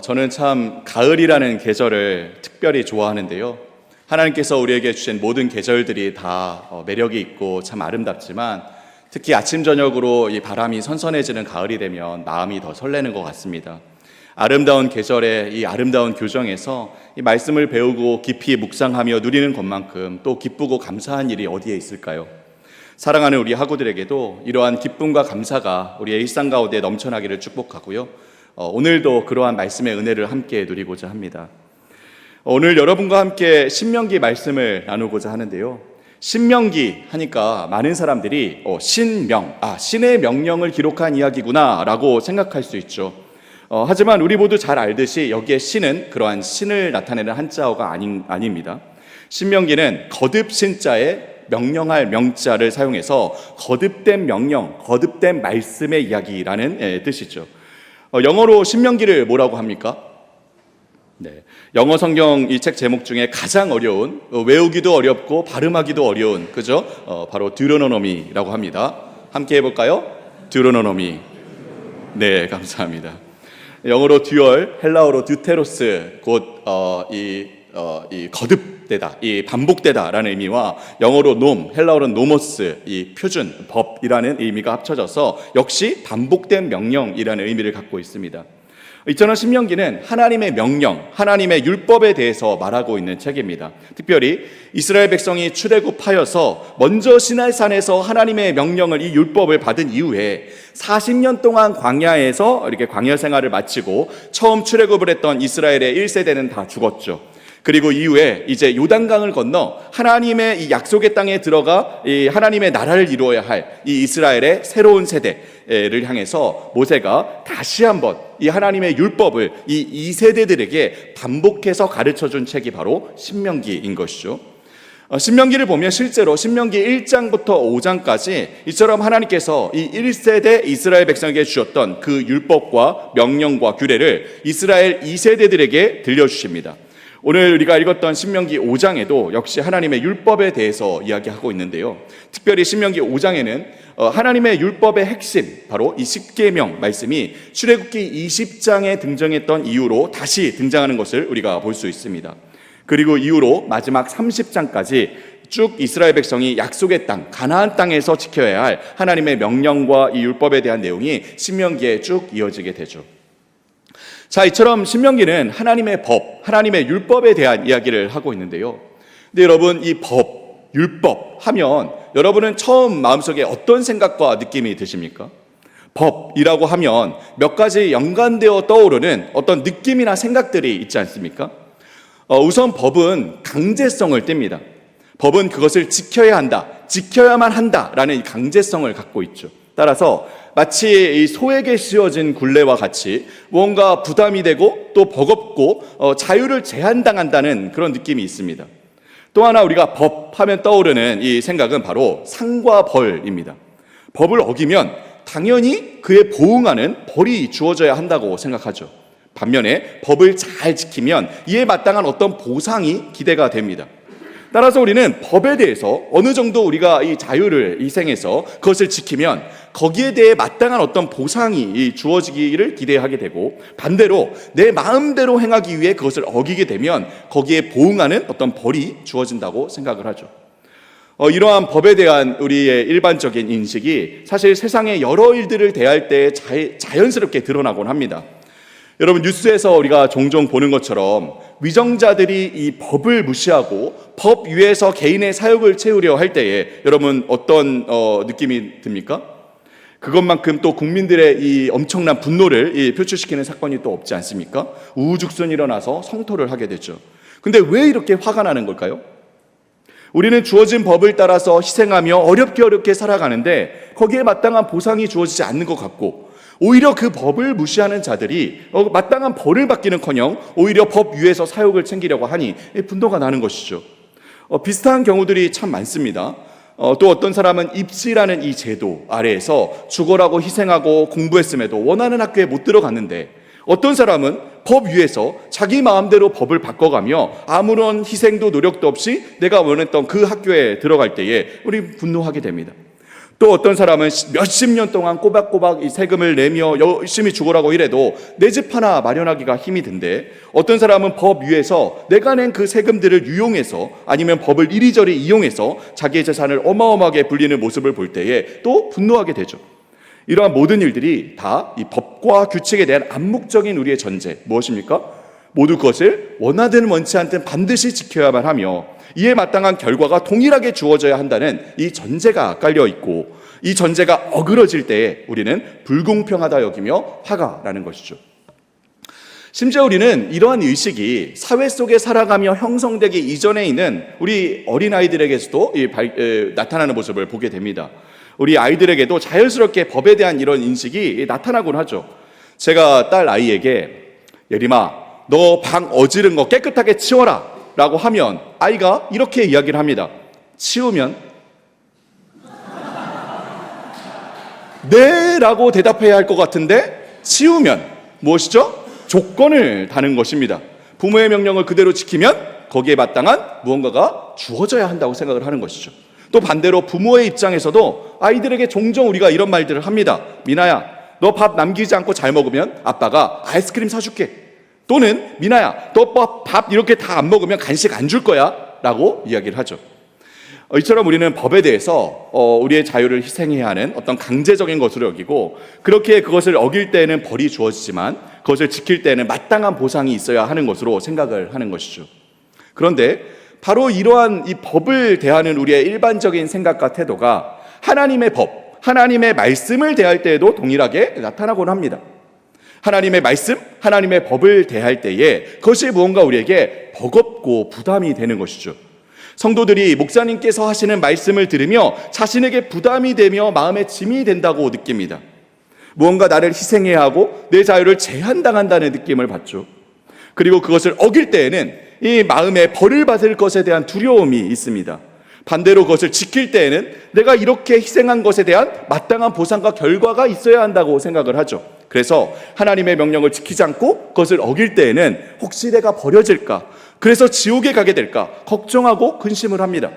저는 참 가을이라는 계절을 특별히 좋아하는데요. 하나님께서 우리에게 주신 모든 계절들이 다 매력이 있고 참 아름답지만 특히 아침 저녁으로 이 바람이 선선해지는 가을이 되면 마음이 더 설레는 것 같습니다. 아름다운 계절의 이 아름다운 교정에서 이 말씀을 배우고 깊이 묵상하며 누리는 것만큼 또 기쁘고 감사한 일이 어디에 있을까요? 사랑하는 우리 학우들에게도 이러한 기쁨과 감사가 우리의 일상 가운데 넘쳐나기를 축복하고요. 오늘도 그러한 말씀의 은혜를 함께 누리고자 합니다. 오늘 여러분과 함께 신명기 말씀을 나누고자 하는데요. 신명기 하니까 많은 사람들이 신의 명령을 기록한 이야기구나 라고 생각할 수 있죠. 하지만 우리 모두 잘 알듯이 여기에 신은 그러한 신을 나타내는 한자어가 아닙니다. 신명기는 거듭 신자에 명령할 명자를 사용해서 거듭된 명령, 거듭된 말씀의 이야기라는 뜻이죠. 영어로 신명기를 뭐라고 합니까? 영어 성경 이 책 제목 중에 가장 어려운, 외우기도 어렵고 발음하기도 어려운, 그죠? 바로 듀로노노미라고 합니다. 함께 해볼까요? 듀로노노미. 네, 감사합니다. 영어로 듀얼, 헬라어로 듀테로스, 곧 이 거듭되다, 이 반복되다라는 의미와 영어로 놈, 헬라어로 노모스, 이 표준, 법이라는 의미가 합쳐져서 역시 반복된 명령이라는 의미를 갖고 있습니다. 이처럼 신명기는 하나님의 명령, 하나님의 율법에 대해서 말하고 있는 책입니다. 특별히 이스라엘 백성이 출애굽하여서 먼저 시내산에서 하나님의 명령을, 이 율법을 받은 이후에 40년 동안 광야에서 이렇게 광야 생활을 마치고 처음 출애굽을 했던 이스라엘의 1세대는 다 죽었죠. 그리고 이후에 이제 요단강을 건너 하나님의 이 약속의 땅에 들어가 이 하나님의 나라를 이루어야 할 이 이스라엘의 새로운 세대를 향해서 모세가 다시 한번 이 하나님의 율법을 이 2세대들에게 반복해서 가르쳐준 책이 바로 신명기인 것이죠. 신명기를 보면 실제로 신명기 1장부터 5장까지 이처럼 하나님께서 이 1세대 이스라엘 백성에게 주셨던 그 율법과 명령과 규례를 이스라엘 2세대들에게 들려주십니다. 오늘 우리가 읽었던 신명기 5장에도 역시 하나님의 율법에 대해서 이야기하고 있는데요. 특별히 신명기 5장에는 하나님의 율법의 핵심, 바로 이 10계명 말씀이 출애굽기 20장에 등장했던 이후로 다시 등장하는 것을 우리가 볼 수 있습니다. 그리고 이후로 마지막 30장까지 쭉 이스라엘 백성이 약속의 땅, 가나안 땅에서 지켜야 할 하나님의 명령과 이 율법에 대한 내용이 신명기에 쭉 이어지게 되죠. 자, 이처럼 신명기는 하나님의 법, 하나님의 율법에 대한 이야기를 하고 있는데요. 근데 여러분, 이 법, 율법 하면 여러분은 처음 마음속에 어떤 생각과 느낌이 드십니까? 법이라고 하면 몇 가지 연관되어 떠오르는 어떤 느낌이나 생각들이 있지 않습니까? 우선 법은 강제성을 띱니다. 법은 그것을 지켜야 한다, 지켜야만 한다라는 강제성을 갖고 있죠. 따라서 마치 이 소에게 씌워진 굴레와 같이 뭔가 부담이 되고 또 버겁고 자유를 제한당한다는 그런 느낌이 있습니다. 또 하나 우리가 법하면 떠오르는 이 생각은 바로 상과 벌입니다. 법을 어기면 당연히 그에 보응하는 벌이 주어져야 한다고 생각하죠. 반면에 법을 잘 지키면 이에 마땅한 어떤 보상이 기대가 됩니다. 따라서 우리는 법에 대해서 어느 정도 우리가 이 자유를 희생해서 그것을 지키면 거기에 대해 마땅한 어떤 보상이 주어지기를 기대하게 되고, 반대로 내 마음대로 행하기 위해 그것을 어기게 되면 거기에 보응하는 어떤 벌이 주어진다고 생각을 하죠. 이러한 법에 대한 우리의 일반적인 인식이 사실 세상의 여러 일들을 대할 때 자연스럽게 드러나곤 합니다. 여러분, 뉴스에서 우리가 종종 보는 것처럼 위정자들이 이 법을 무시하고 법 위에서 개인의 사욕을 채우려 할 때에 여러분 어떤 느낌이 듭니까? 그것만큼 또 국민들의 이 엄청난 분노를 표출시키는 사건이 또 없지 않습니까? 우후죽순 일어나서 성토를 하게 되죠. 근데 왜 이렇게 화가 나는 걸까요? 우리는 주어진 법을 따라서 희생하며 어렵게 살아가는데 거기에 마땅한 보상이 주어지지 않는 것 같고, 오히려 그 법을 무시하는 자들이 마땅한 벌을 받기는커녕 오히려 법 위에서 사욕을 챙기려고 하니 분노가 나는 것이죠. 비슷한 경우들이 참 많습니다. 또 어떤 사람은 입시라는 이 제도 아래에서 죽어라고 희생하고 공부했음에도 원하는 학교에 못 들어갔는데, 어떤 사람은 법 위에서 자기 마음대로 법을 바꿔가며 아무런 희생도 노력도 없이 내가 원했던 그 학교에 들어갈 때에 우리 분노하게 됩니다. 또 어떤 사람은 몇십 년 동안 꼬박꼬박 이 세금을 내며 열심히 죽으라고 일해도 내 집 하나 마련하기가 힘이 든데, 어떤 사람은 법 위에서 내가 낸 그 세금들을 유용해서 아니면 법을 이리저리 이용해서 자기의 재산을 어마어마하게 불리는 모습을 볼 때에 또 분노하게 되죠. 이러한 모든 일들이 다 이 법과 규칙에 대한 암묵적인 우리의 전제, 무엇입니까? 모두 그것을 원하든 원치 않든 반드시 지켜야만 하며 이에 마땅한 결과가 동일하게 주어져야 한다는 이 전제가 깔려 있고, 이 전제가 어그러질 때에 우리는 불공평하다 여기며 화가 나는 것이죠. 심지어 우리는 이러한 의식이 사회 속에 살아가며 형성되기 이전에 있는 우리 어린아이들에게서도 나타나는 모습을 보게 됩니다. 우리 아이들에게도 자연스럽게 법에 대한 이런 인식이 나타나곤 하죠. 제가 딸 아이에게 예림아, 너 방 어지른 거 깨끗하게 치워라 라고 하면 아이가 이렇게 이야기를 합니다. 치우면? 네 라고 대답해야 할 것 같은데, 치우면 무엇이죠? 조건을 다는 것입니다. 부모의 명령을 그대로 지키면 거기에 마땅한 무언가가 주어져야 한다고 생각을 하는 것이죠. 또 반대로 부모의 입장에서도 아이들에게 종종 우리가 이런 말들을 합니다. 미나야, 너 밥 남기지 않고 잘 먹으면 아빠가 아이스크림 사줄게. 또는 미나야, 너 밥 이렇게 다 안 먹으면 간식 안 줄 거야 라고 이야기를 하죠. 이처럼 우리는 법에 대해서 우리의 자유를 희생해야 하는 어떤 강제적인 것으로 여기고, 그렇게 그것을 어길 때에는 벌이 주어지지만 그것을 지킬 때에는 마땅한 보상이 있어야 하는 것으로 생각을 하는 것이죠. 그런데 바로 이러한 이 법을 대하는 우리의 일반적인 생각과 태도가 하나님의 법, 하나님의 말씀을 대할 때에도 동일하게 나타나곤 합니다. 하나님의 말씀, 하나님의 법을 대할 때에 그것이 무언가 우리에게 버겁고 부담이 되는 것이죠. 성도들이 목사님께서 하시는 말씀을 들으며 자신에게 부담이 되며 마음의 짐이 된다고 느낍니다. 무언가 나를 희생해야 하고 내 자유를 제한당한다는 느낌을 받죠. 그리고 그것을 어길 때에는 이 마음에 벌을 받을 것에 대한 두려움이 있습니다. 반대로 그것을 지킬 때에는 내가 이렇게 희생한 것에 대한 마땅한 보상과 결과가 있어야 한다고 생각을 하죠. 그래서 하나님의 명령을 지키지 않고 그것을 어길 때에는 혹시 내가 버려질까, 그래서 지옥에 가게 될까 걱정하고 근심을 합니다.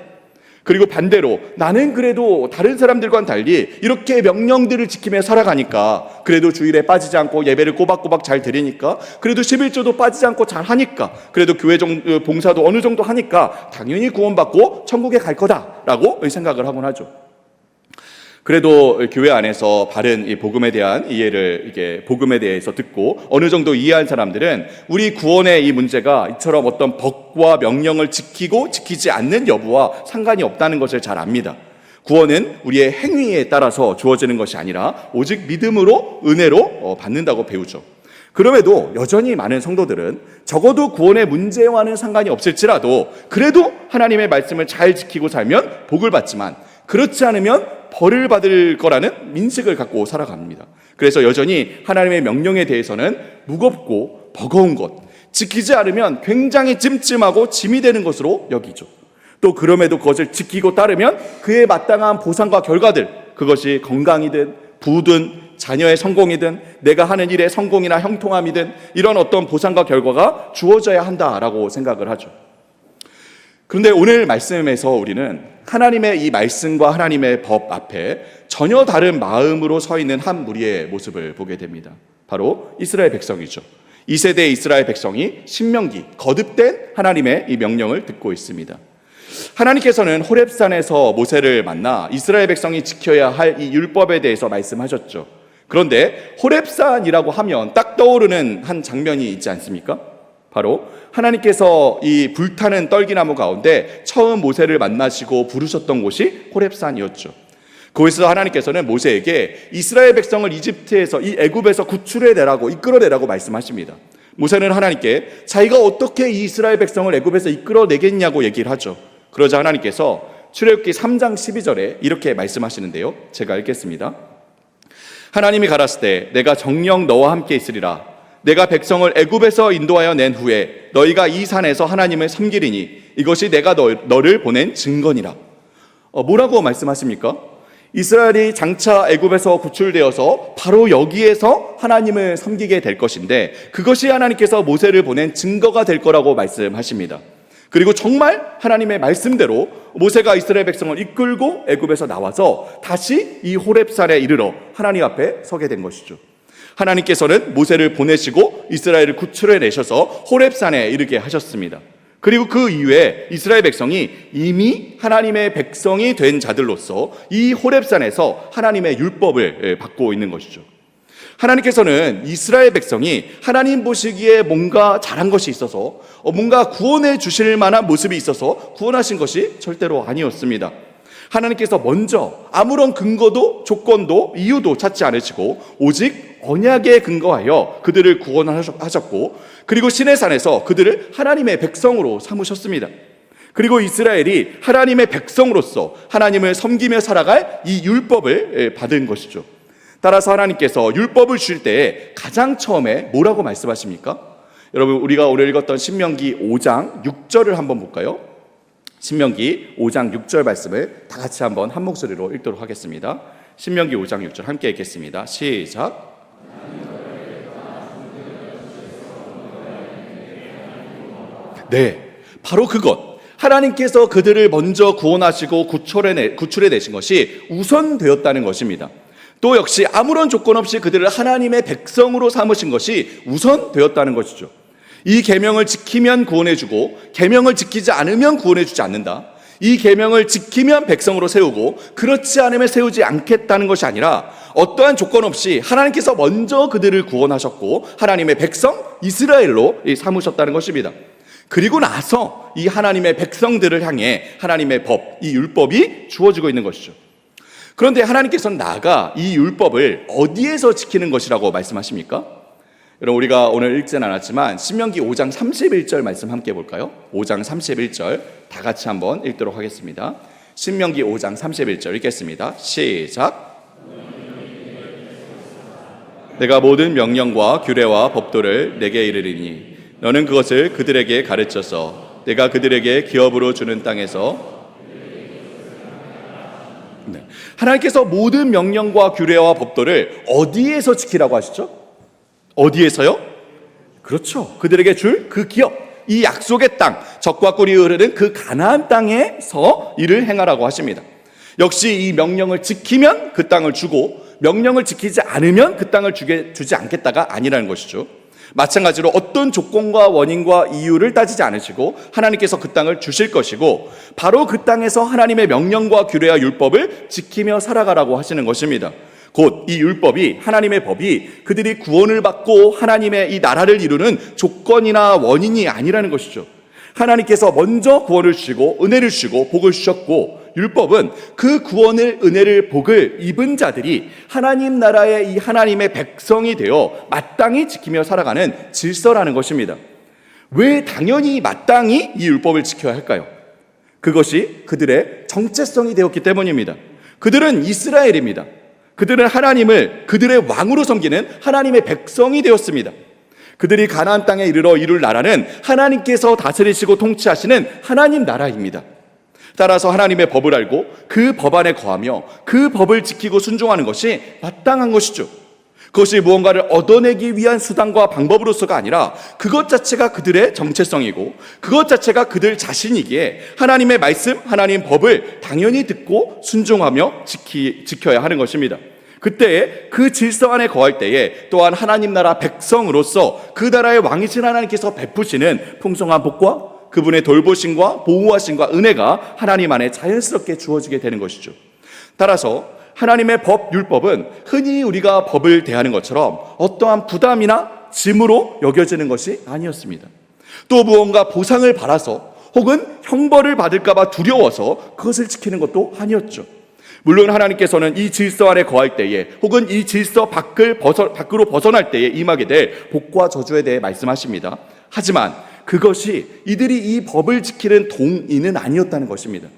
그리고 반대로 나는 그래도 다른 사람들과는 달리 이렇게 명령들을 지키며 살아가니까, 그래도 주일에 빠지지 않고 예배를 꼬박꼬박 잘 드리니까, 그래도 11조도 빠지지 않고 잘 하니까, 그래도 교회 봉사도 어느 정도 하니까 당연히 구원받고 천국에 갈 거다라고 생각을 하곤 하죠. 그래도 교회 안에서 바른 이 복음에 대한 이해를 복음에 대해서 듣고 어느 정도 이해한 사람들은 우리 구원의 이 문제가 이처럼 어떤 법과 명령을 지키고 지키지 않는 여부와 상관이 없다는 것을 잘 압니다. 구원은 우리의 행위에 따라서 주어지는 것이 아니라 오직 믿음으로, 은혜로 받는다고 배우죠. 그럼에도 여전히 많은 성도들은 적어도 구원의 문제와는 상관이 없을지라도 그래도 하나님의 말씀을 잘 지키고 살면 복을 받지만, 그렇지 않으면 벌을 받을 거라는 민식을 갖고 살아갑니다. 그래서 여전히 하나님의 명령에 대해서는 무겁고 버거운 것, 지키지 않으면 굉장히 찜찜하고 짐이 되는 것으로 여기죠. 또 그럼에도 그것을 지키고 따르면 그에 마땅한 보상과 결과들, 그것이 건강이든 부든 자녀의 성공이든 내가 하는 일의 성공이나 형통함이든 이런 어떤 보상과 결과가 주어져야 한다라고 생각을 하죠. 그런데 오늘 말씀에서 우리는 하나님의 이 말씀과 하나님의 법 앞에 전혀 다른 마음으로 서 있는 한 무리의 모습을 보게 됩니다. 바로 이스라엘 백성이죠. 2세대 이스라엘 백성이 신명기, 거듭된 하나님의 이 명령을 듣고 있습니다. 하나님께서는 호렙산에서 모세를 만나 이스라엘 백성이 지켜야 할 이 율법에 대해서 말씀하셨죠. 그런데 호렙산이라고 하면 딱 떠오르는 한 장면이 있지 않습니까? 바로 하나님께서 이 불타는 떨기나무 가운데 처음 모세를 만나시고 부르셨던 곳이 호렙산이었죠. 거기서 하나님께서는 모세에게 이스라엘 백성을 이집트에서, 이 애굽에서 구출해내라고, 이끌어내라고 말씀하십니다. 모세는 하나님께 자기가 어떻게 이 이스라엘 백성을 애굽에서 이끌어내겠냐고 얘기를 하죠. 그러자 하나님께서 출애굽기 3장 12절에 이렇게 말씀하시는데요, 제가 읽겠습니다. 하나님이 가라사대 때 내가 정녕 너와 함께 있으리라. 내가 백성을 애굽에서 인도하여 낸 후에 너희가 이 산에서 하나님을 섬기리니 이것이 내가 너를 보낸 증거니라. 뭐라고 말씀하십니까? 이스라엘이 장차 애굽에서 구출되어서 바로 여기에서 하나님을 섬기게 될 것인데, 그것이 하나님께서 모세를 보낸 증거가 될 거라고 말씀하십니다. 그리고 정말 하나님의 말씀대로 모세가 이스라엘 백성을 이끌고 애굽에서 나와서 다시 이 호렙산에 이르러 하나님 앞에 서게 된 것이죠. 하나님께서는 모세를 보내시고 이스라엘을 구출해 내셔서 호렙산에 이르게 하셨습니다. 그리고 그 이후에 이스라엘 백성이 이미 하나님의 백성이 된 자들로서 이 호렙산에서 하나님의 율법을 받고 있는 것이죠. 하나님께서는 이스라엘 백성이 하나님 보시기에 뭔가 잘한 것이 있어서 뭔가 구원해 주실 만한 모습이 있어서 구원하신 것이 절대로 아니었습니다. 하나님께서 먼저 아무런 근거도 조건도 이유도 찾지 않으시고 오직 언약에 근거하여 그들을 구원하셨고, 그리고 시내산에서 그들을 하나님의 백성으로 삼으셨습니다. 그리고 이스라엘이 하나님의 백성으로서 하나님을 섬기며 살아갈 이 율법을 받은 것이죠. 따라서 하나님께서 율법을 주실 때에 가장 처음에 뭐라고 말씀하십니까? 여러분, 우리가 오늘 읽었던 신명기 5장 6절을 한번 볼까요? 신명기 5장 6절 말씀을 다 같이 한번 한 목소리로 읽도록 하겠습니다. 신명기 5장 6절 함께 읽겠습니다. 시작. 네, 바로 그것. 하나님께서 그들을 먼저 구원하시고 구출해 내신 것이 우선되었다는 것입니다. 또 역시 아무런 조건 없이 그들을 하나님의 백성으로 삼으신 것이 우선되었다는 것이죠. 이 계명을 지키면 구원해주고 계명을 지키지 않으면 구원해주지 않는다. 이 계명을 지키면 백성으로 세우고 그렇지 않으면 세우지 않겠다는 것이 아니라 어떠한 조건 없이 하나님께서 먼저 그들을 구원하셨고 하나님의 백성 이스라엘로 삼으셨다는 것입니다. 그리고 나서 이 하나님의 백성들을 향해 하나님의 법, 이 율법이 주어지고 있는 것이죠. 그런데 하나님께서는 나아가 이 율법을 어디에서 지키는 것이라고 말씀하십니까? 여러분, 우리가 오늘 읽지는 않았지만 신명기 5장 31절 말씀 함께 볼까요? 5장 31절 다 같이 한번 읽도록 하겠습니다. 신명기 5장 31절 읽겠습니다. 시작. 내가 모든 명령과 규례와 법도를 내게 이르리니 너는 그것을 그들에게 가르쳐서 내가 그들에게 기업으로 주는 땅에서. 네. 하나님께서 모든 명령과 규례와 법도를 어디에서 지키라고 하시죠? 어디에서요? 그렇죠. 그들에게 줄 그 기업, 이 약속의 땅, 젖과 꿀이 흐르는 그 가나안 땅에서 일을 행하라고 하십니다. 역시 이 명령을 지키면 그 땅을 주고 명령을 지키지 않으면 그 땅을 주지 않겠다가 아니라는 것이죠. 마찬가지로 어떤 조건과 원인과 이유를 따지지 않으시고 하나님께서 그 땅을 주실 것이고 바로 그 땅에서 하나님의 명령과 규례와 율법을 지키며 살아가라고 하시는 것입니다. 곧 이 율법이, 하나님의 법이 그들이 구원을 받고 하나님의 이 나라를 이루는 조건이나 원인이 아니라는 것이죠. 하나님께서 먼저 구원을 주시고 은혜를 주시고 복을 주셨고 율법은 그 구원을, 은혜를, 복을 입은 자들이 하나님 나라의 이 하나님의 백성이 되어 마땅히 지키며 살아가는 질서라는 것입니다. 왜 당연히 마땅히 이 율법을 지켜야 할까요? 그것이 그들의 정체성이 되었기 때문입니다. 그들은 이스라엘입니다. 그들은 하나님을 그들의 왕으로 섬기는 하나님의 백성이 되었습니다. 그들이 가나안 땅에 이르러 이룰 나라는 하나님께서 다스리시고 통치하시는 하나님 나라입니다. 따라서 하나님의 법을 알고 그 법 안에 거하며 그 법을 지키고 순종하는 것이 마땅한 것이죠. 그것이 무언가를 얻어내기 위한 수단과 방법으로서가 아니라 그것 자체가 그들의 정체성이고 그것 자체가 그들 자신이기에 하나님의 말씀, 하나님 법을 당연히 듣고 순종하며 지켜야 하는 것입니다. 그때에 그 질서 안에 거할 때에 또한 하나님 나라 백성으로서 그 나라의 왕이신 하나님께서 베푸시는 풍성한 복과 그분의 돌보심과 보호하심과 은혜가 하나님 안에 자연스럽게 주어지게 되는 것이죠. 따라서 하나님의 법, 율법은 흔히 우리가 법을 대하는 것처럼 어떠한 부담이나 짐으로 여겨지는 것이 아니었습니다. 또 무언가 보상을 바라서 혹은 형벌을 받을까 봐 두려워서 그것을 지키는 것도 아니었죠. 물론 하나님께서는 이 질서 안에 거할 때에 혹은 이 질서 밖으로 벗어날 때에 임하게 될 복과 저주에 대해 말씀하십니다. 하지만 그것이 이들이 이 법을 지키는 동의는 아니었다는 것입니다.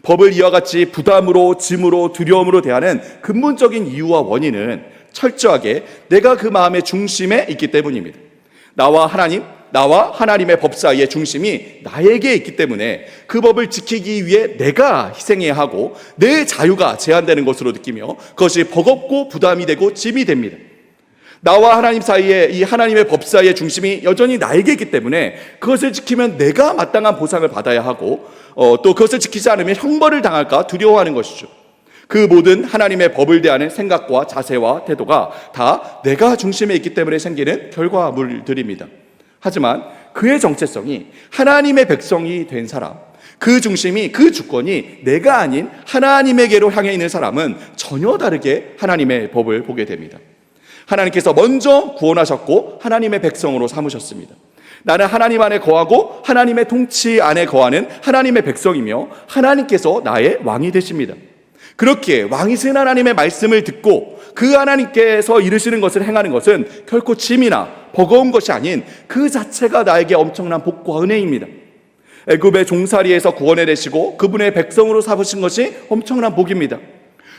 법을 이와 같이 부담으로, 짐으로, 두려움으로 대하는 근본적인 이유와 원인은 철저하게 내가 그 마음의 중심에 있기 때문입니다. 나와 하나님의 법 사이의 중심이 나에게 있기 때문에 그 법을 지키기 위해 내가 희생해야 하고 내 자유가 제한되는 것으로 느끼며 그것이 버겁고 부담이 되고 짐이 됩니다. 나와 하나님 사이에, 이 하나님의 법 사이의 중심이 여전히 나에게 있기 때문에 그것을 지키면 내가 마땅한 보상을 받아야 하고, 또 그것을 지키지 않으면 형벌을 당할까 두려워하는 것이죠. 그 모든 하나님의 법을 대하는 생각과 자세와 태도가 다 내가 중심에 있기 때문에 생기는 결과물들입니다. 하지만 그의 정체성이 하나님의 백성이 된 사람, 그 중심이, 그 주권이 내가 아닌 하나님에게로 향해 있는 사람은 전혀 다르게 하나님의 법을 보게 됩니다. 하나님께서 먼저 구원하셨고 하나님의 백성으로 삼으셨습니다. 나는 하나님 안에 거하고 하나님의 통치 안에 거하는 하나님의 백성이며 하나님께서 나의 왕이 되십니다. 그렇기에 왕이신 하나님의 말씀을 듣고 그 하나님께서 이르시는 것을 행하는 것은 결코 짐이나 버거운 것이 아닌 그 자체가 나에게 엄청난 복과 은혜입니다. 애굽의 종살이에서 구원해내시고 그분의 백성으로 삼으신 것이 엄청난 복입니다.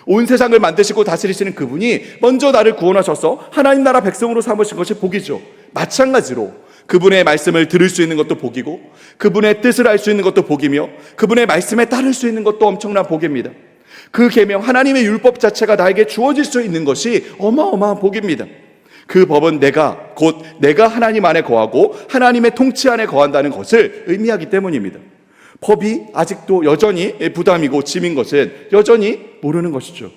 온 세상을 만드시고 다스리시는 그분이 먼저 나를 구원하셔서 하나님 나라 백성으로 삼으신 것이 복이죠. 마찬가지로 그분의 말씀을 들을 수 있는 것도 복이고 그분의 뜻을 알 수 있는 것도 복이며 그분의 말씀에 따를 수 있는 것도 엄청난 복입니다. 그 계명, 하나님의 율법 자체가 나에게 주어질 수 있는 것이 어마어마한 복입니다. 그 법은 내가 하나님 안에 거하고 하나님의 통치 안에 거한다는 것을 의미하기 때문입니다. 법이 아직도 여전히 부담이고 짐인 것은 여전히 모르는 것이죠.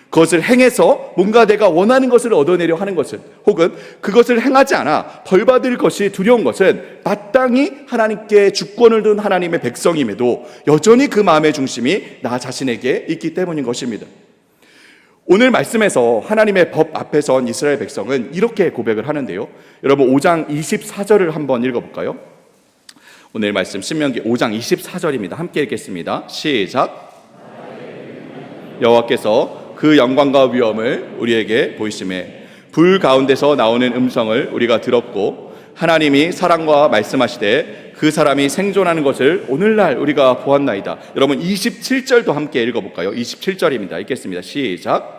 그것을 행해서 뭔가 내가 원하는 것을 얻어내려 하는 것은, 혹은 그것을 행하지 않아 벌받을 것이 두려운 것은 마땅히 하나님께 주권을 둔 하나님의 백성임에도 여전히 그 마음의 중심이 나 자신에게 있기 때문인 것입니다. 오늘 말씀에서 하나님의 법 앞에 선 이스라엘 백성은 이렇게 고백을 하는데요. 여러분 5장 24절을 한번 읽어볼까요? 오늘 말씀 신명기 5장 24절입니다. 함께 읽겠습니다. 시작. 여호와께서 그 영광과 위엄을 우리에게 보이심에 불 가운데서 나오는 음성을 우리가 들었고 하나님이 사람과 말씀하시되 그 사람이 생존하는 것을 오늘날 우리가 보았나이다. 여러분 27절도 함께 읽어볼까요? 27절입니다. 읽겠습니다. 시작.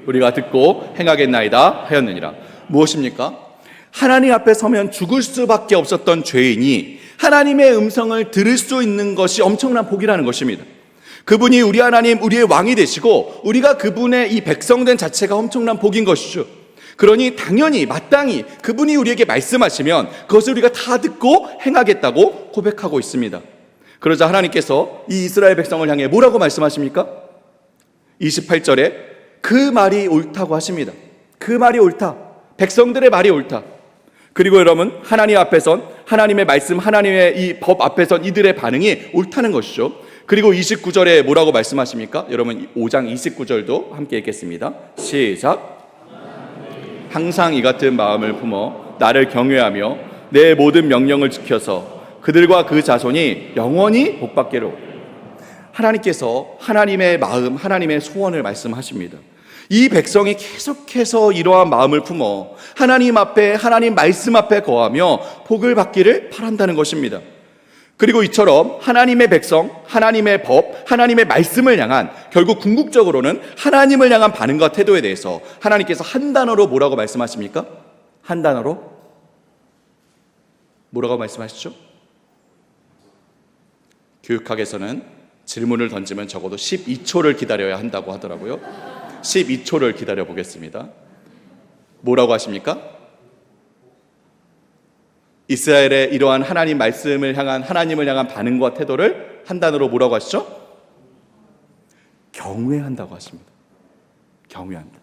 우리가 듣고 행하겠나이다 하였느니라. 무엇입니까? 하나님 앞에 서면 죽을 수밖에 없었던 죄인이 하나님의 음성을 들을 수 있는 것이 엄청난 복이라는 것입니다. 그분이 우리 하나님, 우리의 왕이 되시고 우리가 그분의 이 백성된 자체가 엄청난 복인 것이죠. 그러니 당연히 마땅히 그분이 우리에게 말씀하시면 그것을 우리가 다 듣고 행하겠다고 고백하고 있습니다. 그러자 하나님께서 이 이스라엘 백성을 향해 뭐라고 말씀하십니까? 28절에 그 말이 옳다고 하십니다. 그 말이 옳다. 백성들의 말이 옳다. 그리고 여러분, 하나님 앞에선 하나님의 말씀, 하나님의 이 법 앞에선 이들의 반응이 옳다는 것이죠. 그리고 29절에 뭐라고 말씀하십니까? 여러분 5장 29절도 함께 읽겠습니다. 시작. 항상 이 같은 마음을 품어 나를 경외하며 내 모든 명령을 지켜서 그들과 그 자손이 영원히 복받기로. 하나님께서 하나님의 마음, 하나님의 소원을 말씀하십니다. 이 백성이 계속해서 이러한 마음을 품어 하나님 앞에, 하나님 말씀 앞에 거하며 복을 받기를 바란다는 것입니다. 그리고 이처럼 하나님의 백성, 하나님의 법, 하나님의 말씀을 향한, 결국 궁극적으로는 하나님을 향한 반응과 태도에 대해서 하나님께서 한 단어로 뭐라고 말씀하십니까? 한 단어로 뭐라고 말씀하시죠? 교육학에서는 질문을 던지면 적어도 12초를 기다려야 한다고 하더라고요. 12초를 기다려 보겠습니다. 뭐라고 하십니까? 이스라엘의 이러한 하나님 말씀을 향한, 하나님을 향한 반응과 태도를 한 단어로 뭐라고 하시죠? 경외한다고 하십니다. 경외한다.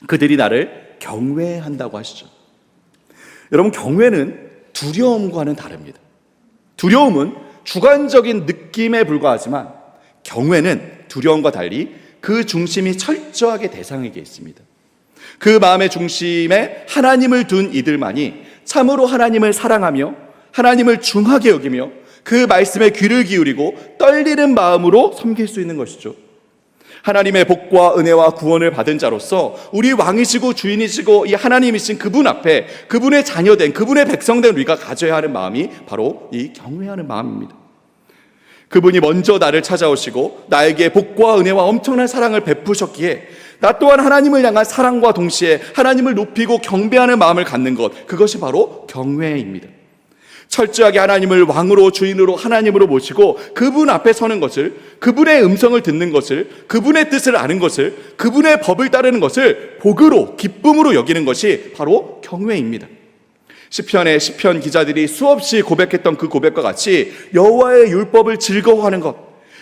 그들이 나를 경외한다고 하시죠. 여러분, 경외는 두려움과는 다릅니다. 두려움은 주관적인 느낌에 불과하지만 경외는 두려움과 달리 그 중심이 철저하게 대상에게 있습니다. 그 마음의 중심에 하나님을 둔 이들만이 참으로 하나님을 사랑하며 하나님을 중하게 여기며 그 말씀에 귀를 기울이고 떨리는 마음으로 섬길 수 있는 것이죠. 하나님의 복과 은혜와 구원을 받은 자로서 우리 왕이시고 주인이시고 이 하나님이신 그분 앞에 그분의 자녀된, 그분의 백성된 우리가 가져야 하는 마음이 바로 이 경외하는 마음입니다. 그분이 먼저 나를 찾아오시고 나에게 복과 은혜와 엄청난 사랑을 베푸셨기에 나 또한 하나님을 향한 사랑과 동시에 하나님을 높이고 경배하는 마음을 갖는 것, 그것이 바로 경외입니다. 철저하게 하나님을 왕으로, 주인으로, 하나님으로 모시고 그분 앞에 서는 것을, 그분의 음성을 듣는 것을, 그분의 뜻을 아는 것을, 그분의 법을 따르는 것을 복으로, 기쁨으로 여기는 것이 바로 경외입니다. 시편의 시편 기자들이 수없이 고백했던 그 고백과 같이 여호와의 율법을 즐거워하는 것,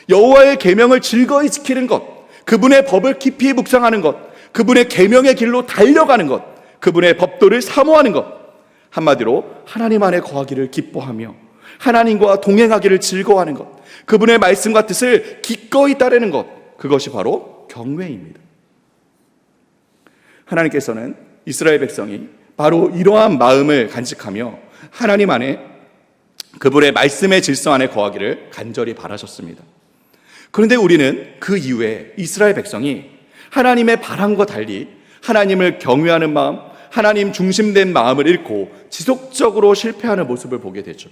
여호와의 계명을 즐거이 지키는 것, 그분의 법을 깊이 묵상하는 것, 그분의 계명의 길로 달려가는 것, 그분의 법도를 사모하는 것, 한마디로 하나님 안에 거하기를 기뻐하며 하나님과 동행하기를 즐거워하는 것, 그분의 말씀과 뜻을 기꺼이 따르는 것, 그것이 바로 경외입니다. 하나님께서는 이스라엘 백성이 바로 이러한 마음을 간직하며 하나님 안에, 그분의 말씀의 질서 안에 거하기를 간절히 바라셨습니다. 그런데 우리는 그 이후에 이스라엘 백성이 하나님의 바람과 달리 하나님을 경외하는 마음, 하나님 중심된 마음을 잃고 지속적으로 실패하는 모습을 보게 되죠.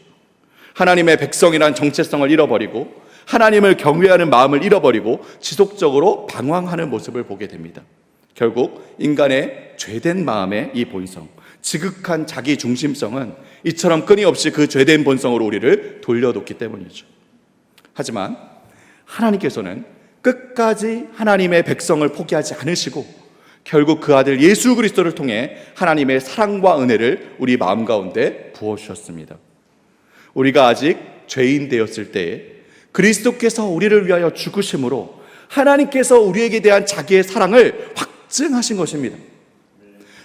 하나님의 백성이란 정체성을 잃어버리고 하나님을 경외하는 마음을 잃어버리고 지속적으로 방황하는 모습을 보게 됩니다. 결국 인간의 죄된 마음의 이 본성, 지극한 자기 중심성은 이처럼 끊임없이 그 죄된 본성으로 우리를 돌려놓기 때문이죠. 하지만 하나님께서는 끝까지 하나님의 백성을 포기하지 않으시고 결국 그 아들 예수 그리스도를 통해 하나님의 사랑과 은혜를 우리 마음 가운데 부어주셨습니다. 우리가 아직 죄인 되었을 때에 그리스도께서 우리를 위하여 죽으심으로 하나님께서 우리에게 대한 자기의 사랑을 확증하신 것입니다.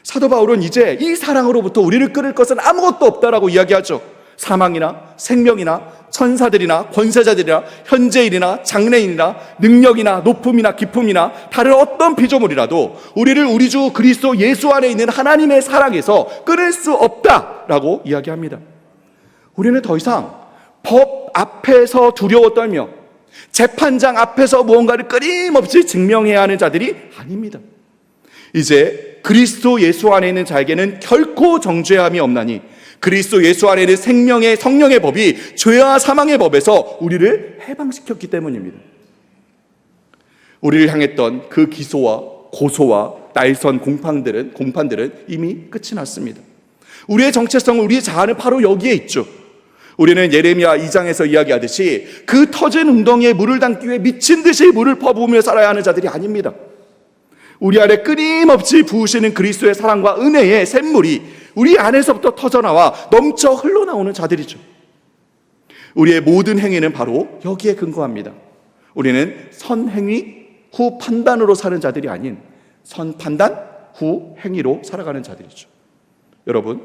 사도 바울은 이제 이 사랑으로부터 우리를 끊을 것은 아무것도 없다라고 이야기하죠. 사망이나 생명이나 천사들이나 권세자들이나 현재일이나 장래인이나 능력이나 높음이나 깊음이나 다른 어떤 피조물이라도 우리를 우리 주 그리스도 예수 안에 있는 하나님의 사랑에서 끊을 수 없다라고 이야기합니다. 우리는 더 이상 법 앞에서 두려워 떨며 재판장 앞에서 무언가를 끊임없이 증명해야 하는 자들이 아닙니다. 이제 그리스도 예수 안에 있는 자에게는 결코 정죄함이 없나니 그리스도 예수 안에 있는 생명의 성령의 법이 죄와 사망의 법에서 우리를 해방시켰기 때문입니다. 우리를 향했던 그 기소와 고소와 날선 공판들은 이미 끝이 났습니다. 우리의 정체성은, 우리의 자아는 바로 여기에 있죠. 우리는 예레미야 2장에서 이야기하듯이 그 터진 웅덩이에 물을 담기 위해 미친 듯이 물을 퍼부으며 살아야 하는 자들이 아닙니다. 우리 안에 끊임없이 부으시는 그리스도의 사랑과 은혜의 샘물이 우리 안에서부터 터져나와 넘쳐 흘러나오는 자들이죠. 우리의 모든 행위는 바로 여기에 근거합니다. 우리는 선행위 후 판단으로 사는 자들이 아닌 선판단 후 행위로 살아가는 자들이죠. 여러분,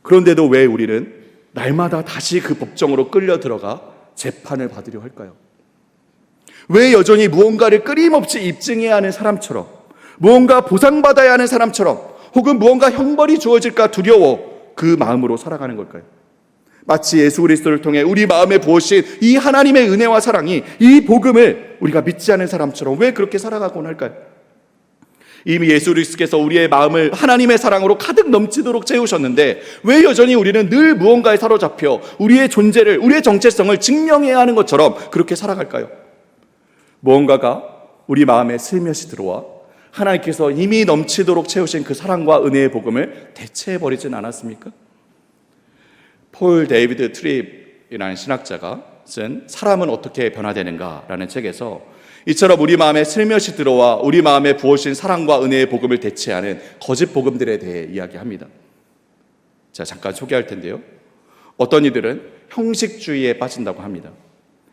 그런데도 왜 우리는 날마다 다시 그 법정으로 끌려 들어가 재판을 받으려 할까요? 왜 여전히 무언가를 끊임없이 입증해야 하는 사람처럼, 무언가 보상받아야 하는 사람처럼, 혹은 무언가 형벌이 주어질까 두려워 그 마음으로 살아가는 걸까요? 마치 예수 그리스도를 통해 우리 마음에 부으신 이 하나님의 은혜와 사랑이, 이 복음을 우리가 믿지 않은 사람처럼 왜 그렇게 살아가곤 할까요? 이미 예수 그리스도께서 우리의 마음을 하나님의 사랑으로 가득 넘치도록 채우셨는데 왜 여전히 우리는 늘 무언가에 사로잡혀 우리의 존재를, 우리의 정체성을 증명해야 하는 것처럼 그렇게 살아갈까요? 무언가가 우리 마음에 슬며시 들어와 하나님께서 이미 넘치도록 채우신 그 사랑과 은혜의 복음을 대체해버리진 않았습니까? 폴 데이비드 트립이라는 신학자가 쓴 사람은 어떻게 변화되는가라는 책에서 이처럼 우리 마음에 슬며시 들어와 우리 마음에 부어진 사랑과 은혜의 복음을 대체하는 거짓 복음들에 대해 이야기합니다. 자, 잠깐 소개할 텐데요. 어떤 이들은 형식주의에 빠진다고 합니다.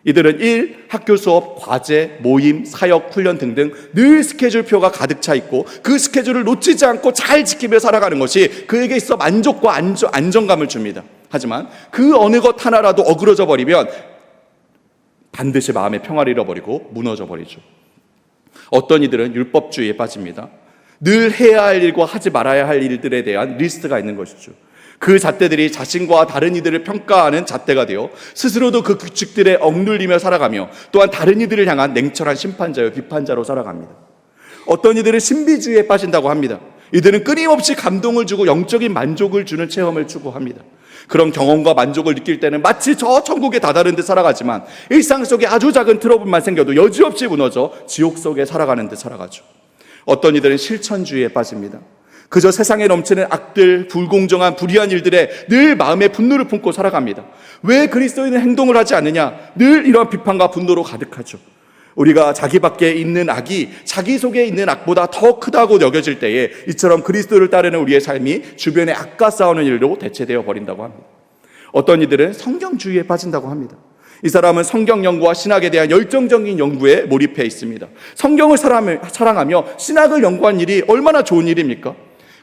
이들은 일, 학교 수업, 과제, 모임, 사역, 훈련 등등 늘 스케줄표가 가득 차 있고 그 스케줄을 놓치지 않고 잘 지키며 살아가는 것이 그에게 있어 만족과 안정감을 줍니다. 하지만 그 어느 것 하나라도 어그러져 버리면 반드시 마음의 평화를 잃어버리고 무너져 버리죠. 어떤 이들은 율법주의에 빠집니다. 늘 해야 할 일과 하지 말아야 할 일들에 대한 리스트가 있는 것이죠. 그 잣대들이 자신과 다른 이들을 평가하는 잣대가 되어 스스로도 그 규칙들에 억눌리며 살아가며 또한 다른 이들을 향한 냉철한 심판자요 비판자로 살아갑니다. 어떤 이들은 신비주의에 빠진다고 합니다. 이들은 끊임없이 감동을 주고 영적인 만족을 주는 체험을 추구합니다. 그런 경험과 만족을 느낄 때는 마치 저 천국에 다다른 듯 살아가지만 일상 속에 아주 작은 트러블만 생겨도 여지없이 무너져 지옥 속에 살아가는 듯 살아가죠. 어떤 이들은 실천주의에 빠집니다. 그저 세상에 넘치는 악들, 불공정한, 불의한 일들에 늘 마음의 분노를 품고 살아갑니다. 왜 그리스도인은 행동을 하지 않느냐? 늘 이러한 비판과 분노로 가득하죠. 우리가 자기 밖에 있는 악이 자기 속에 있는 악보다 더 크다고 여겨질 때에 이처럼 그리스도를 따르는 우리의 삶이 주변의 악과 싸우는 일로 대체되어 버린다고 합니다. 어떤 이들은 성경주의에 빠진다고 합니다. 이 사람은 성경 연구와 신학에 대한 열정적인 연구에 몰입해 있습니다. 성경을 사랑하며 신학을 연구한 일이 얼마나 좋은 일입니까?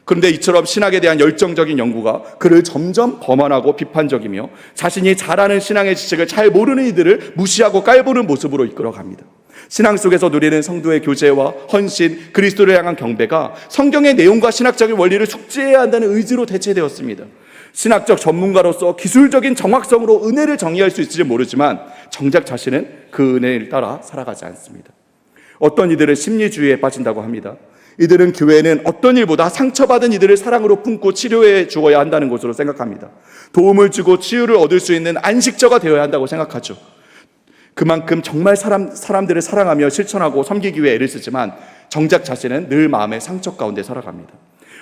그런데 이처럼 신학에 대한 열정적인 연구가 그를 점점 거만하고 비판적이며 자신이 잘 아는 신앙의 지식을 잘 모르는 이들을 무시하고 깔보는 모습으로 이끌어갑니다. 신앙 속에서 누리는 성도의 교제와 헌신, 그리스도를 향한 경배가 성경의 내용과 신학적인 원리를 숙지해야 한다는 의지로 대체되었습니다. 신학적 전문가로서 기술적인 정확성으로 은혜를 정의할 수 있을지 모르지만 정작 자신은 그 은혜를 따라 살아가지 않습니다. 어떤 이들은 심리주의에 빠진다고 합니다. 이들은 교회는 어떤 일보다 상처받은 이들을 사랑으로 품고 치료해 주어야 한다는 것으로 생각합니다. 도움을 주고 치유를 얻을 수 있는 안식처가 되어야 한다고 생각하죠. 그만큼 정말 사람들을 사랑하며 실천하고 섬기기 위해 애를 쓰지만 정작 자신은 늘 마음의 상처 가운데 살아갑니다.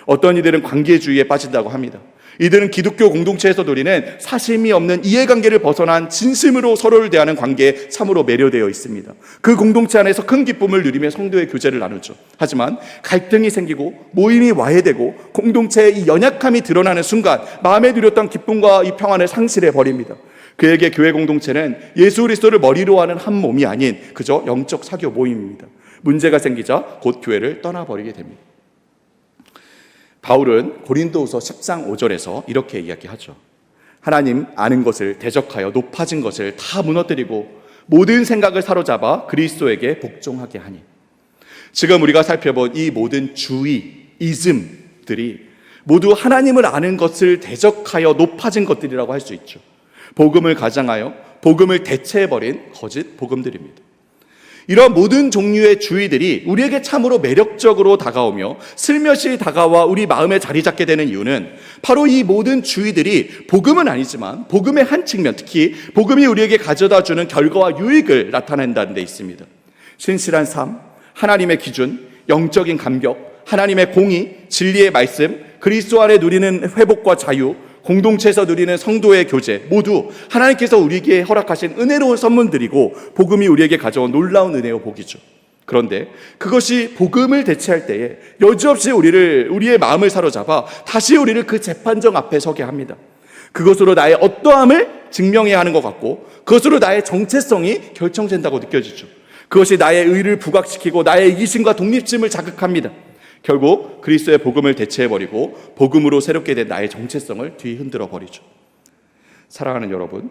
어떤 이들은 관계주의에 빠진다고 합니다. 이들은 기독교 공동체에서 누리는 사심이 없는 이해관계를 벗어난 진심으로 서로를 대하는 관계에 참으로 매료되어 있습니다. 그 공동체 안에서 큰 기쁨을 누리며 성도의 교제를 나누죠. 하지만 갈등이 생기고 모임이 와해되고 공동체의 이 연약함이 드러나는 순간 마음에 누렸던 기쁨과 이 평안을 상실해 버립니다. 그에게 교회 공동체는 예수 그리스도를 머리로 하는 한 몸이 아닌 그저 영적 사교 모임입니다. 문제가 생기자 곧 교회를 떠나버리게 됩니다. 바울은 고린도후서 10장 5절에서 이렇게 이야기하죠. 하나님 아는 것을 대적하여 높아진 것을 다 무너뜨리고 모든 생각을 사로잡아 그리스도에게 복종하게 하니. 지금 우리가 살펴본 이 모든 주의, 이즘들이 모두 하나님을 아는 것을 대적하여 높아진 것들이라고 할 수 있죠. 복음을 가장하여 복음을 대체해버린 거짓 복음들입니다. 이런 모든 종류의 주의들이 우리에게 참으로 매력적으로 다가오며 슬며시 다가와 우리 마음에 자리 잡게 되는 이유는 바로 이 모든 주의들이 복음은 아니지만 복음의 한 측면, 특히 복음이 우리에게 가져다 주는 결과와 유익을 나타낸다는 데 있습니다. 신실한 삶, 하나님의 기준, 영적인 감격, 하나님의 공의, 진리의 말씀, 그리스도 안에 누리는 회복과 자유, 공동체에서 누리는 성도의 교제, 모두 하나님께서 우리에게 허락하신 은혜로운 선물들이고 복음이 우리에게 가져온 놀라운 은혜와 복이죠. 그런데 그것이 복음을 대체할 때에 여지없이 우리의 마음을 사로잡아 다시 우리를 그 재판정 앞에 서게 합니다. 그것으로 나의 어떠함을 증명해야 하는 것 같고 그것으로 나의 정체성이 결정된다고 느껴지죠. 그것이 나의 의를 부각시키고 나의 이기심과 독립심을 자극합니다. 결국 그리스도의 복음을 대체해버리고 복음으로 새롭게 된 나의 정체성을 뒤흔들어 버리죠. 사랑하는 여러분,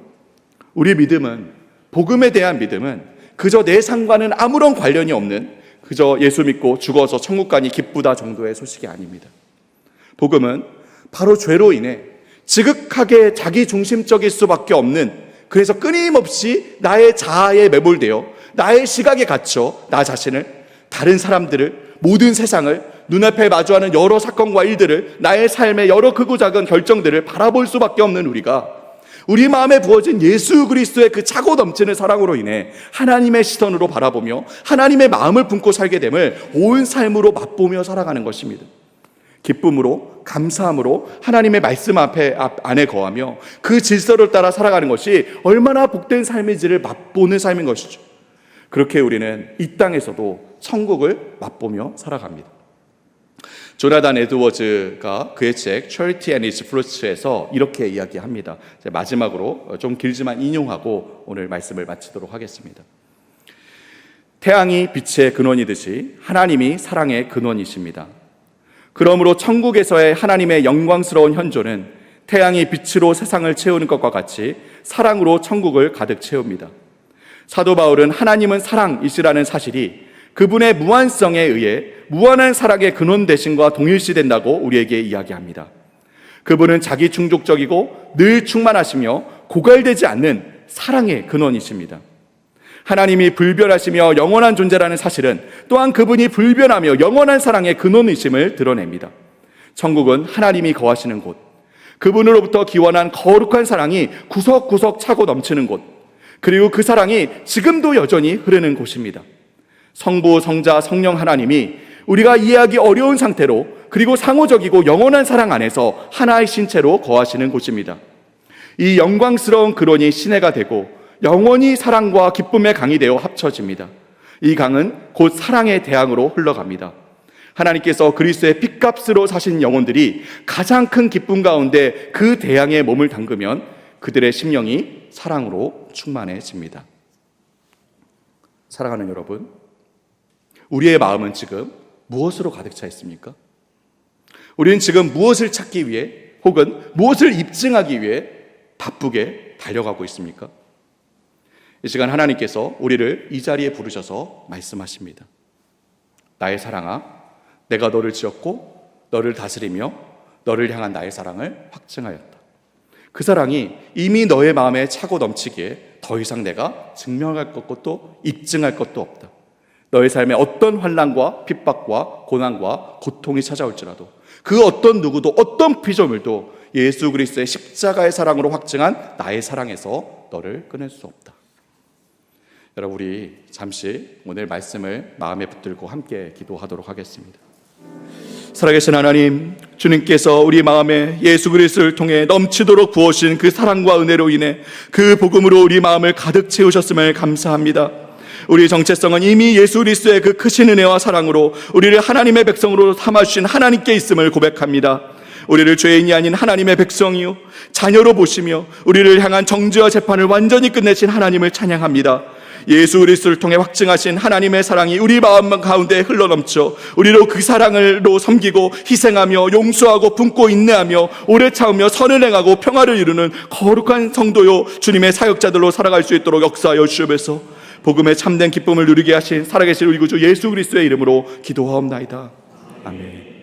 우리 믿음은, 복음에 대한 믿음은 그저 내 삶과는 아무런 관련이 없는 그저 예수 믿고 죽어서 천국 가니 기쁘다 정도의 소식이 아닙니다. 복음은 바로 죄로 인해 지극하게 자기중심적일 수밖에 없는, 그래서 끊임없이 나의 자아에 매몰되어 나의 시각에 갇혀 나 자신을, 다른 사람들을, 모든 세상을, 눈앞에 마주하는 여러 사건과 일들을, 나의 삶의 여러 크고 작은 결정들을 바라볼 수밖에 없는 우리가 우리 마음에 부어진 예수 그리스도의 그 차고 넘치는 사랑으로 인해 하나님의 시선으로 바라보며 하나님의 마음을 품고 살게 됨을 온 삶으로 맛보며 살아가는 것입니다. 기쁨으로, 감사함으로 하나님의 말씀 안에 거하며 그 질서를 따라 살아가는 것이 얼마나 복된 삶인지를 맛보는 삶인 것이죠. 그렇게 우리는 이 땅에서도 천국을 맛보며 살아갑니다. 조나단 에드워즈가 그의 책 Charity and Its Fruits에서 이렇게 이야기합니다. 마지막으로 좀 길지만 인용하고 오늘 말씀을 마치도록 하겠습니다. 태양이 빛의 근원이듯이 하나님이 사랑의 근원이십니다. 그러므로 천국에서의 하나님의 영광스러운 현존은 태양이 빛으로 세상을 채우는 것과 같이 사랑으로 천국을 가득 채웁니다. 사도 바울은 하나님은 사랑이시라는 사실이 그분의 무한성에 의해 무한한 사랑의 근원 되심과 동일시된다고 우리에게 이야기합니다. 그분은 자기 충족적이고 늘 충만하시며 고갈되지 않는 사랑의 근원이십니다. 하나님이 불변하시며 영원한 존재라는 사실은 또한 그분이 불변하며 영원한 사랑의 근원이심을 드러냅니다. 천국은 하나님이 거하시는 곳, 그분으로부터 기원한 거룩한 사랑이 구석구석 차고 넘치는 곳, 그리고 그 사랑이 지금도 여전히 흐르는 곳입니다. 성부, 성자, 성령 하나님이 우리가 이해하기 어려운 상태로 그리고 상호적이고 영원한 사랑 안에서 하나의 신체로 거하시는 곳입니다. 이 영광스러운 근원이 시내가 되고 영원히 사랑과 기쁨의 강이 되어 합쳐집니다. 이 강은 곧 사랑의 대항으로 흘러갑니다. 하나님께서 그리스도의 핏값으로 사신 영혼들이 가장 큰 기쁨 가운데 그 대항에 몸을 담그면 그들의 심령이 사랑으로 충만해집니다. 사랑하는 여러분, 우리의 마음은 지금 무엇으로 가득 차 있습니까? 우리는 지금 무엇을 찾기 위해 혹은 무엇을 입증하기 위해 바쁘게 달려가고 있습니까? 이 시간 하나님께서 우리를 이 자리에 부르셔서 말씀하십니다. 나의 사랑아, 내가 너를 지었고 너를 다스리며 너를 향한 나의 사랑을 확증하였다. 그 사랑이 이미 너의 마음에 차고 넘치기에 더 이상 내가 증명할 것도 입증할 것도 없다. 너의 삶에 어떤 환난과 핍박과 고난과 고통이 찾아올지라도 그 어떤 누구도 어떤 피조물도 예수 그리스도의 십자가의 사랑으로 확증한 나의 사랑에서 너를 끊을 수 없다. 여러분, 우리 잠시 오늘 말씀을 마음에 붙들고 함께 기도하도록 하겠습니다. 살아계신 하나님, 주님께서 우리 마음에 예수 그리스도를 통해 넘치도록 부어주신 그 사랑과 은혜로 인해 그 복음으로 우리 마음을 가득 채우셨음을 감사합니다. 우리의 정체성은 이미 예수 그리스도의 그 크신 은혜와 사랑으로 우리를 하나님의 백성으로 삼아주신 하나님께 있음을 고백합니다. 우리를 죄인이 아닌 하나님의 백성이요 자녀로 보시며 우리를 향한 정죄와 재판을 완전히 끝내신 하나님을 찬양합니다. 예수 그리스도를 통해 확증하신 하나님의 사랑이 우리 마음 가운데 흘러넘쳐 우리로 그 사랑으로 섬기고 희생하며 용서하고 품고 인내하며 오래 참으며 선을 행하고 평화를 이루는 거룩한 성도요 주님의 사역자들로 살아갈 수 있도록 역사하여 주옵소서. 복음의 참된 기쁨을 누리게 하신 살아계신 우리 구주 예수 그리스도의 이름으로 기도하옵나이다. 아멘.